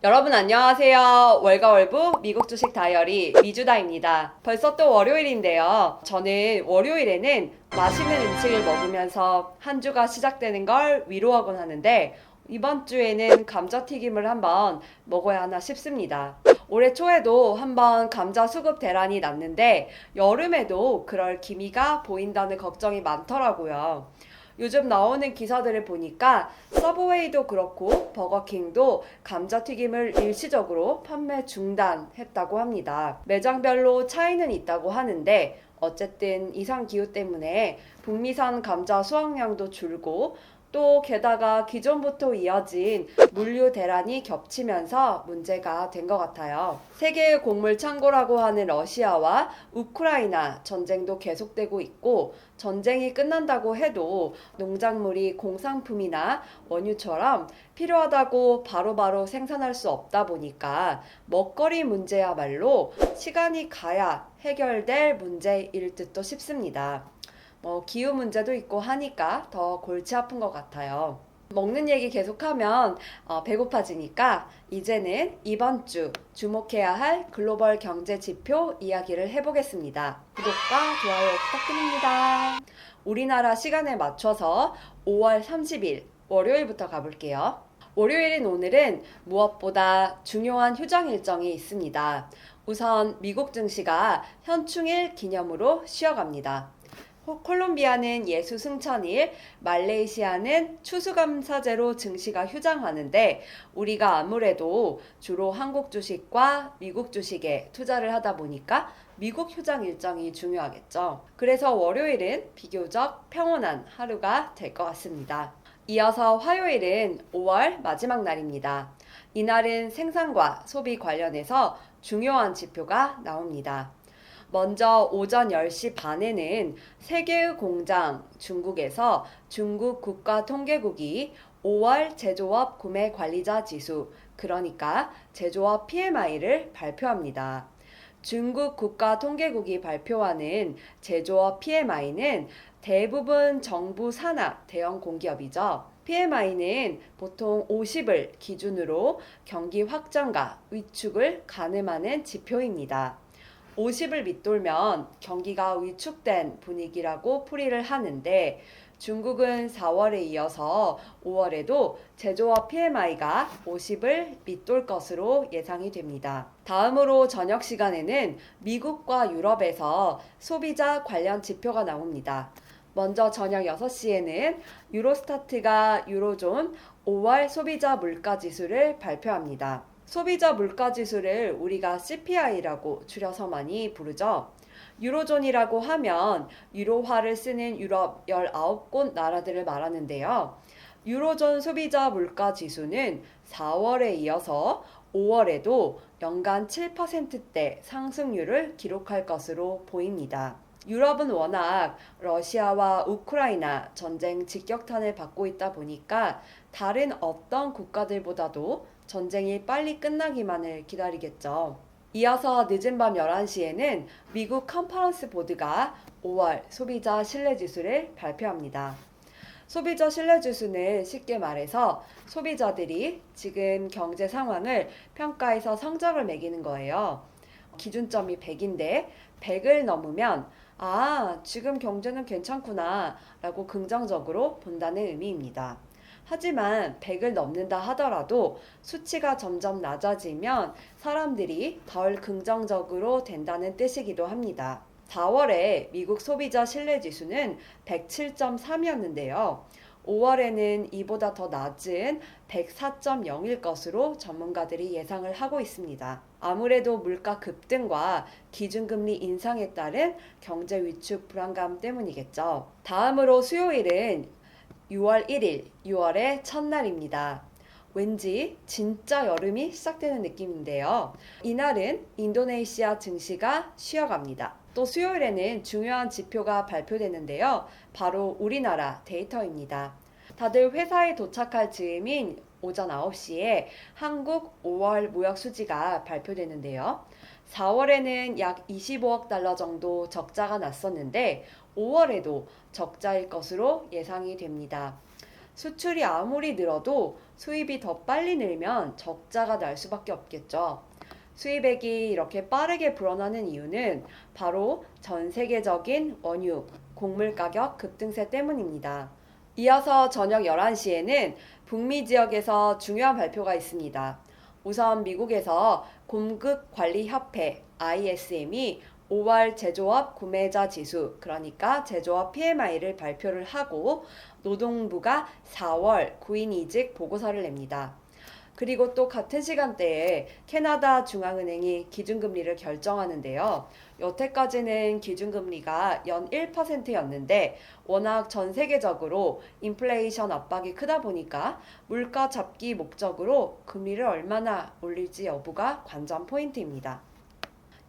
여러분 안녕하세요. 월가월부 미국 주식 다이어리 미주다입니다. 벌써 또 월요일인데요. 저는 월요일에는 맛있는 음식을 먹으면서 한 주가 시작되는 걸 위로하곤 하는데 이번 주에는 감자튀김을 한번 먹어야 하나 싶습니다. 올해 초에도 한번 감자 수급 대란이 났는데 여름에도 그럴 기미가 보인다는 걱정이 많더라고요. 요즘 나오는 기사들을 보니까 서브웨이도 그렇고 버거킹도 감자튀김을 일시적으로 판매 중단했다고 합니다. 매장별로 차이는 있다고 하는데 어쨌든 이상기후 때문에 북미산 감자 수확량도 줄고 또 게다가 기존부터 이어진 물류 대란이 겹치면서 문제가 된 것 같아요. 세계의 곡물 창고라고 하는 러시아와 우크라이나 전쟁도 계속되고 있고 전쟁이 끝난다고 해도 농작물이 공산품이나 원유처럼 필요하다고 바로바로 생산할 수 없다 보니까 먹거리 문제야말로 시간이 가야 해결될 문제일 듯도 싶습니다. 기후 문제도 있고 하니까 더 골치 아픈 것 같아요. 먹는 얘기 계속하면 배고파지니까 이제는 이번 주 주목해야 할 글로벌 경제 지표 이야기를 해보겠습니다. 구독과 좋아요 부탁드립니다. 우리나라 시간에 맞춰서 5월 30일 월요일부터 가볼게요. 월요일인 오늘은 무엇보다 중요한 휴장 일정이 있습니다. 우선 미국 증시가 현충일 기념으로 쉬어갑니다. 콜롬비아는 예수 승천일, 말레이시아는 추수감사제로 증시가 휴장하는데 우리가 아무래도 주로 한국 주식과 미국 주식에 투자를 하다 보니까 미국 휴장 일정이 중요하겠죠. 그래서 월요일은 비교적 평온한 하루가 될 것 같습니다. 이어서 화요일은 5월 마지막 날입니다. 이날은 생산과 소비 관련해서 중요한 지표가 나옵니다. 먼저 오전 10시 반에는 세계의 공장 중국에서 중국 국가통계국이 5월 제조업 구매관리자 지수, 그러니까 제조업 PMI를 발표합니다. 중국 국가통계국이 발표하는 제조업 PMI는 대부분 정부 산하 대형 공기업이죠. PMI는 보통 50을 기준으로 경기 확장과 위축을 가늠하는 지표입니다. 50을 밑돌면 경기가 위축된 분위기라고 풀이를 하는데 중국은 4월에 이어서 5월에도 제조업 PMI가 50을 밑돌 것으로 예상이 됩니다. 다음으로 저녁 시간에는 미국과 유럽에서 소비자 관련 지표가 나옵니다. 먼저 저녁 6시에는 유로스타트가 유로존 5월 소비자 물가지수를 발표합니다. 소비자 물가지수를 우리가 CPI라고 줄여서 많이 부르죠. 유로존이라고 하면 유로화를 쓰는 유럽 19곳 나라들을 말하는데요. 유로존 소비자 물가지수는 4월에 이어서 5월에도 연간 7%대 상승률을 기록할 것으로 보입니다. 유럽은 워낙 러시아와 우크라이나 전쟁 직격탄을 받고 있다 보니까 다른 어떤 국가들보다도 전쟁이 빨리 끝나기만을 기다리겠죠. 이어서 늦은 밤 11시에는 미국 컨퍼런스 보드가 5월 소비자 신뢰지수를 발표합니다. 소비자 신뢰지수는 쉽게 말해서 소비자들이 지금 경제 상황을 평가해서 성적을 매기는 거예요. 기준점이 100인데 100을 넘으면 지금 경제는 괜찮구나 라고 긍정적으로 본다는 의미입니다. 하지만 100을 넘는다 하더라도 수치가 점점 낮아지면 사람들이 덜 긍정적으로 된다는 뜻이기도 합니다. 4월에 미국 소비자 신뢰지수는 107.3이었는데요. 5월에는 이보다 더 낮은 104.0일 것으로 전문가들이 예상을 하고 있습니다. 아무래도 물가 급등과 기준금리 인상에 따른 경제 위축 불안감 때문이겠죠. 다음으로 수요일은 6월 1일, 6월의 첫날입니다. 왠지 진짜 여름이 시작되는 느낌인데요. 이날은 인도네시아 증시가 쉬어갑니다. 또 수요일에는 중요한 지표가 발표되는데요. 바로 우리나라 데이터입니다. 다들 회사에 도착할 즈음인 오전 9시에 한국 5월 무역 수지가 발표되는데요. 4월에는 약 25억 달러 정도 적자가 났었는데 5월에도 적자일 것으로 예상이 됩니다. 수출이 아무리 늘어도 수입이 더 빨리 늘면 적자가 날 수밖에 없겠죠. 수입액이 이렇게 빠르게 불어나는 이유는 바로 전 세계적인 원유, 곡물 가격 급등세 때문입니다. 이어서 저녁 11시에는 북미 지역에서 중요한 발표가 있습니다. 우선 미국에서 공급관리협회 ISM이 5월 제조업 구매자 지수, 그러니까 제조업 PMI를 발표를 하고 노동부가 4월 구인이직 보고서를 냅니다. 그리고 또 같은 시간대에 캐나다 중앙은행이 기준금리를 결정하는데요. 여태까지는 기준금리가 연 1%였는데 워낙 전 세계적으로 인플레이션 압박이 크다 보니까 물가 잡기 목적으로 금리를 얼마나 올릴지 여부가 관전 포인트입니다.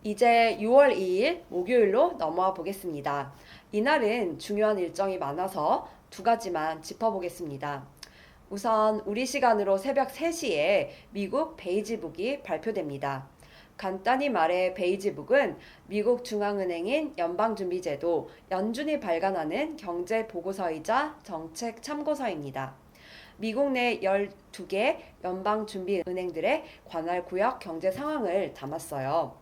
이제 6월 2일 목요일로 넘어와 보겠습니다. 이날은 중요한 일정이 많아서 두 가지만 짚어보겠습니다. 우선 우리 시간으로 새벽 3시에 미국 베이지북이 발표됩니다. 간단히 말해 베이지북은 미국 중앙은행인 연방준비제도 연준이 발간하는 경제 보고서이자 정책 참고서입니다. 미국 내 12개 연방준비은행들의 관할 구역 경제 상황을 담았어요.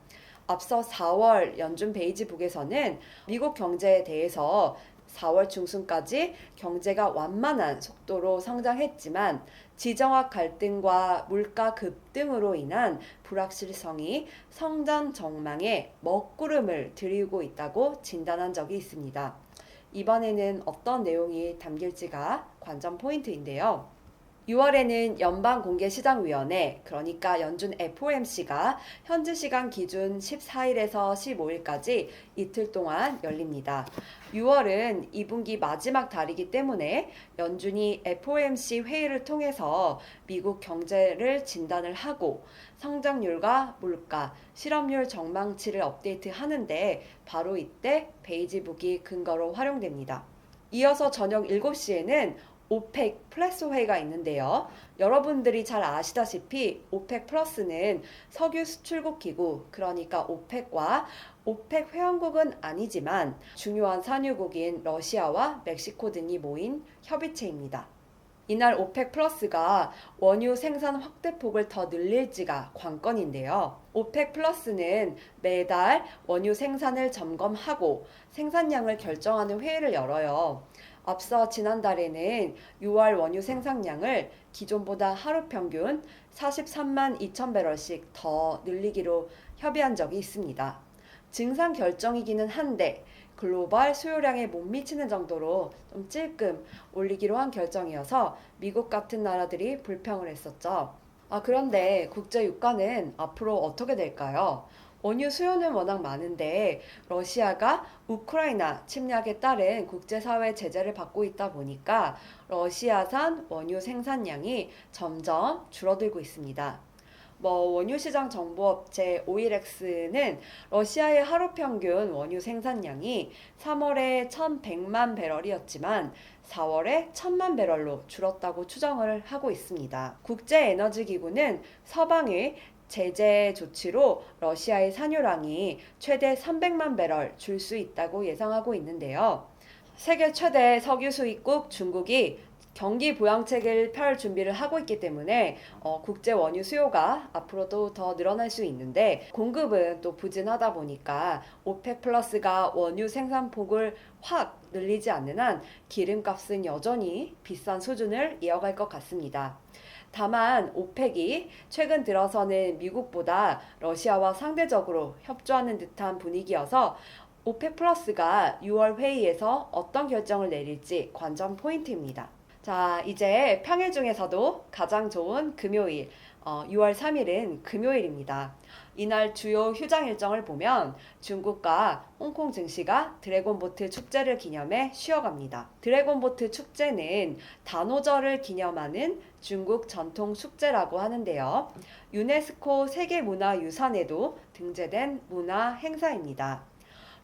앞서 4월 연준 베이지북에서는 미국 경제에 대해서 4월 중순까지 경제가 완만한 속도로 성장했지만 지정학 갈등과 물가 급등으로 인한 불확실성이 성장 전망에 먹구름을 들이고 있다고 진단한 적이 있습니다. 이번에는 어떤 내용이 담길지가 관전 포인트인데요. 6월에는 연방공개시장위원회, 그러니까 연준 FOMC가 현지 시간 기준 14일에서 15일까지 이틀 동안 열립니다. 6월은 2분기 마지막 달이기 때문에 연준이 FOMC 회의를 통해서 미국 경제를 진단을 하고 성장률과 물가, 실업률 전망치를 업데이트하는데 바로 이때 베이지북이 근거로 활용됩니다. 이어서 저녁 7시에는 오펙 플러스 회의가 있는데요. 여러분들이 잘 아시다시피 오펙 플러스는 석유 수출국 기구, 그러니까 오펙과 오펙 회원국은 아니지만 중요한 산유국인 러시아와 멕시코 등이 모인 협의체입니다. 이날 오펙 플러스가 원유 생산 확대폭을 더 늘릴지가 관건인데요. 오펙 플러스는 매달 원유 생산을 점검하고 생산량을 결정하는 회의를 열어요. 앞서 지난달에는 6월 원유 생산량을 기존보다 하루 평균 43만 2천 배럴씩 더 늘리기로 협의한 적이 있습니다. 증상 결정이기는 한데 글로벌 수요량에 못 미치는 정도로 좀 찔끔 올리기로 한 결정이어서 미국 같은 나라들이 불평을 했었죠. 그런데 국제 유가는 앞으로 어떻게 될까요? 원유 수요는 워낙 많은데 러시아가 우크라이나 침략에 따른 국제사회 제재를 받고 있다 보니까 러시아산 원유 생산량이 점점 줄어들고 있습니다. 원유시장 정보업체 오일엑스는 러시아의 하루 평균 원유 생산량이 3월에 1,100만 배럴이었지만 4월에 1,000만 배럴로 줄었다고 추정을 하고 있습니다. 국제에너지기구는 서방의 제재 조치로 러시아의 산유량이 최대 300만 배럴 줄 수 있다고 예상하고 있는데요. 세계 최대 석유 수입국 중국이 경기 부양책을 펼 준비를 하고 있기 때문에 국제 원유 수요가 앞으로도 더 늘어날 수 있는데 공급은 또 부진하다 보니까 오펙 플러스가 원유 생산폭을 확 늘리지 않는 한 기름값은 여전히 비싼 수준을 이어갈 것 같습니다. 다만 오펙이 최근 들어서는 미국보다 러시아와 상대적으로 협조하는 듯한 분위기여서 오펙 플러스가 6월 회의에서 어떤 결정을 내릴지 관전 포인트입니다. 자, 이제 평일 중에서도 가장 좋은 금요일, 6월 3일은 금요일입니다. 이날 주요 휴장 일정을 보면 중국과 홍콩 증시가 드래곤보트 축제를 기념해 쉬어갑니다. 드래곤보트 축제는 단오절을 기념하는 중국 전통 축제라고 하는데요. 유네스코 세계문화유산에도 등재된 문화 행사입니다.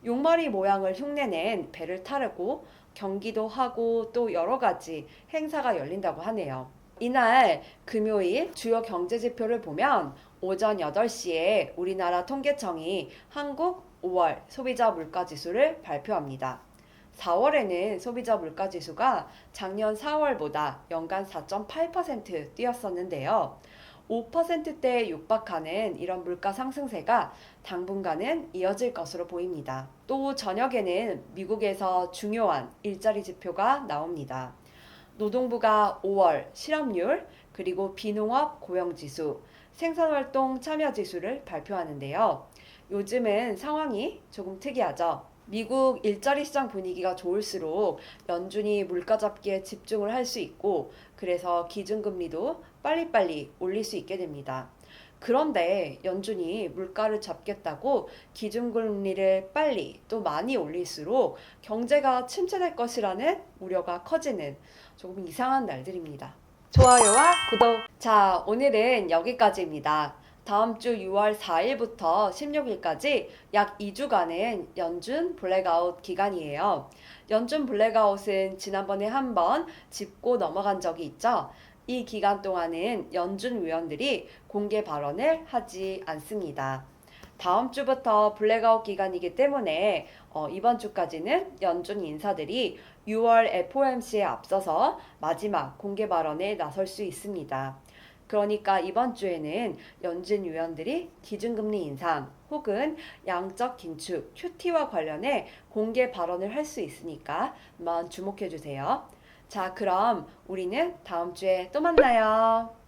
용머리 모양을 흉내낸 배를 타르고 경기도 하고 또 여러 가지 행사가 열린다고 하네요. 이날 금요일 주요 경제지표를 보면 오전 8시에 우리나라 통계청이 한국 5월 소비자 물가지수를 발표합니다. 4월에는 소비자 물가 지수가 작년 4월보다 연간 4.8% 뛰었었는데요. 5%대에 육박하는 이런 물가 상승세가 당분간은 이어질 것으로 보입니다. 또 저녁에는 미국에서 중요한 일자리 지표가 나옵니다. 노동부가 5월 실업률, 그리고 비농업 고용지수, 생산활동 참여지수를 발표하는데요. 요즘은 상황이 조금 특이하죠. 미국 일자리 시장 분위기가 좋을수록 연준이 물가 잡기에 집중을 할 수 있고, 그래서 기준금리도 빨리빨리 올릴 수 있게 됩니다. 그런데 연준이 물가를 잡겠다고 기준금리를 빨리 또 많이 올릴수록 경제가 침체될 것이라는 우려가 커지는 조금 이상한 날들입니다. 좋아요와 구독. 자, 오늘은 여기까지입니다. 다음 주 6월 4일부터 16일까지 약 2주간은 연준 블랙아웃 기간이에요. 연준 블랙아웃은 지난번에 한번 짚고 넘어간 적이 있죠. 이 기간 동안은 연준 위원들이 공개 발언을 하지 않습니다. 다음 주부터 블랙아웃 기간이기 때문에 이번 주까지는 연준 인사들이 6월 FOMC에 앞서서 마지막 공개 발언에 나설 수 있습니다. 그러니까 이번 주에는 연준 위원들이 기준금리 인상 혹은 양적 긴축, QT와 관련해 공개 발언을 할 수 있으니까 한번 주목해 주세요. 자, 그럼 우리는 다음 주에 또 만나요.